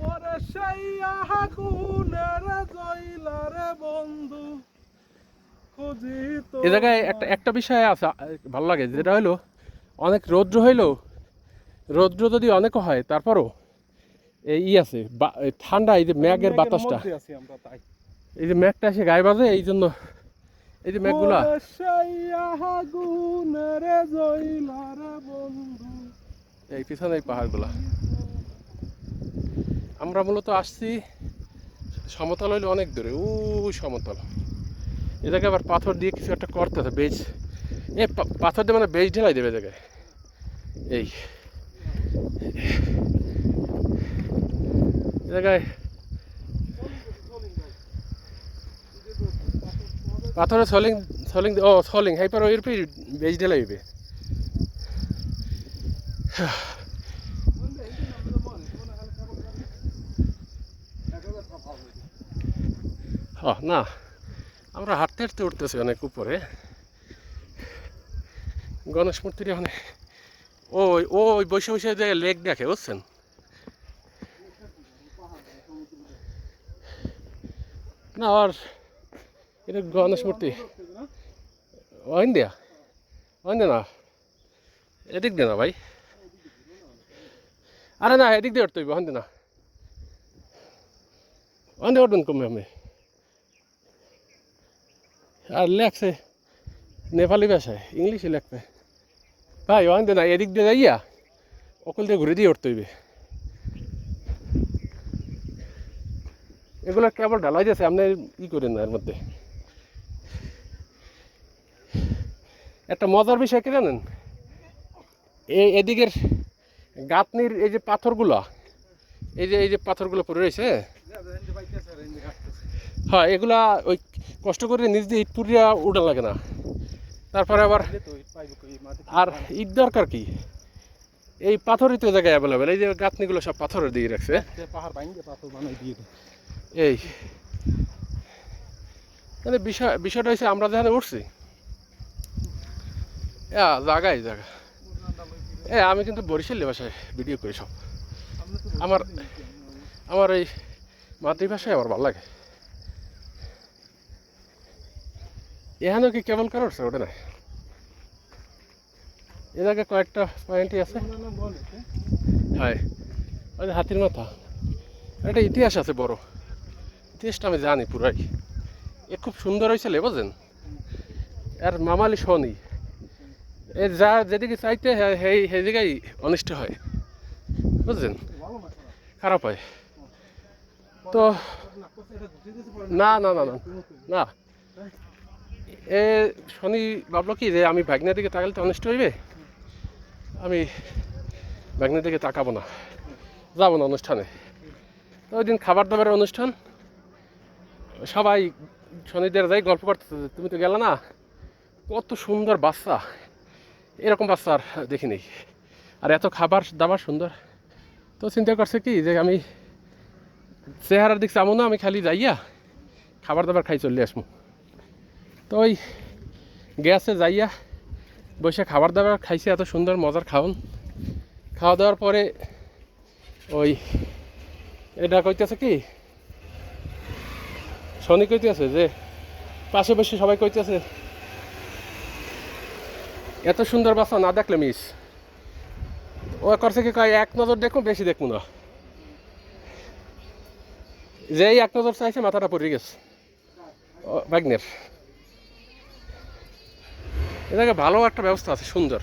ওরে সেই আগুনের জইলারে বন্ধু খুঁজি তো। এ জায়গায় একটা বিষয় আছে ভালো লাগে, যেটা হলো অনেক রৌদ্র হইলো, রৌদ্র যদি অনেকও হয় তারপরও এই আছে এই ঠান্ডা, এই যে মেঘের বাতাসটা, মধ্যে আছি আমরা তাই। এই যে মেঘটা এসে গায়ে বাজে, এই জন্য এই যে মেঘগুলা। ওরে সেই আগুনের জইলারে বন্ধু। এই পিছনে এই পাহাড়গুলা। আমরা মূলত আসছি সমতল হইলে অনেক দূরে, ও সমতল। এটাকে আবার পাথর দিয়ে কিছু একটা করতে হবে, বেজ এ পাথর দিয়ে মানে বেজ ঢেলাই দেবে জায়গায়। এই জায়গায় পাথরে সলিং সলিং ও সলিং হাইপার ওই রূপে বেজ ঢেলাই হবে। না, আমরা হাঁটতে হাঁটতে উঠতেছি অনেক উপরে। গণেশ মূর্তিটা মানে ওই ওই বসে বসে যে লেক দেখে, বুঝছেন? না আর এটা গণেশ মূর্তি ওইন দেয়া, ওইন দে না, এদিক দে না ভাই, আরে না এদিক দিয়ে উঠতে হইব, ওইন দে না, ওইন দিয়ে উঠবেন কমে আমি। আর লেখছে নেপালি ভাষায়, ইংলিশে লেখবে ভাই, ওইন দে না, এদিক দিয়ে যাইয়া অকল দিয়ে ঘুরে দিয়ে উঠতে হইবে। এগুলো কেবল ঢালাই দিয়েছে, আপনি ই করেন না এর মধ্যে। একটা মজার বিষয় কি জানেন, এদিকের গাঁথনির এই যে পাথরগুলো, এই যে পাথরগুলো পড়ে রয়েছে, হ্যাঁ এগুলা ওই কষ্ট করে নিজ দিয়ে ইট পুরিয়া উঠা লাগে না। তারপরে আবার আর ইট দরকার কি, এই পাথরই তো জায়গায় অ্যাভেলেবেল। এই যে গাঁথনিগুলো সব পাথরের দিয়ে রাখছে, পাহাড় ভাঙে পাথর বানাই দিয়ে। এই মানে বিষয়টা হচ্ছে আমরা যেখানে উঠছি জায়গায় জায়গা। আমি কিন্তু বরিশালী ভাষায় ভিডিও করি সব। আমার আমার এই মাতৃভাষায় আমার ভালো লাগে। এখানেও কি কেবল কারোর ওটা না, এ জায়গায় কয়েকটা পয়েন্টই আছে। হ্যাঁ ওই যে হাতির মাথা, একটা ইতিহাস আছে বড়, ইতিহাসটা আমি জানি পুরাই। এ খুব সুন্দর হয়েছিল বুঝলেন, আর মামালি শনি এ যা যেদিকে চাইতে সেই জায়গায় অনিষ্ট হয়, বুঝলেন, খারাপ হয়। তো না না না না না, এ শনি ভাবলো কি যে আমি ভাগ্নের দিকে তাকালে তো অনিষ্ট হইবে, আমি ভাগ্নের দিকে তাকাবো না, যাবো না অনুষ্ঠানে। তো ওই দিন খাবার দাবারের অনুষ্ঠান, সবাই শনিদের যাই গল্প করতেছে, তুমি তো গেলে না, কত সুন্দর বাচ্চা, এরকম বাচ্চা আর দেখিনি, আর এত খাবার দাবার সুন্দর। তো চিন্তা করছে কি যে আমি চেহারার দিক চামো না, আমি খালি যাইয়া খাবার দাবার খাই চলে আসবো। তো ওই গ্যাসে যাইয়া বসে খাবার দাবার খাইছে, এত সুন্দর মজার খাওয়া দাওয়ার পরে ওই এটা কইতেছে কি, শনি কইতেছে যে পাশে বসে সবাই কইতেছে এত সুন্দর বাচ্চা না দেখলে মিস। ও করছে কি কয় এক নজর দেখুন, বেশি দেখবো না, যেই এক নজর চাইছে মাথাটা পড়ে গেছে ভাগ্নের। এ জায়গায় ভালো একটা ব্যবস্থা আছে, সুন্দর।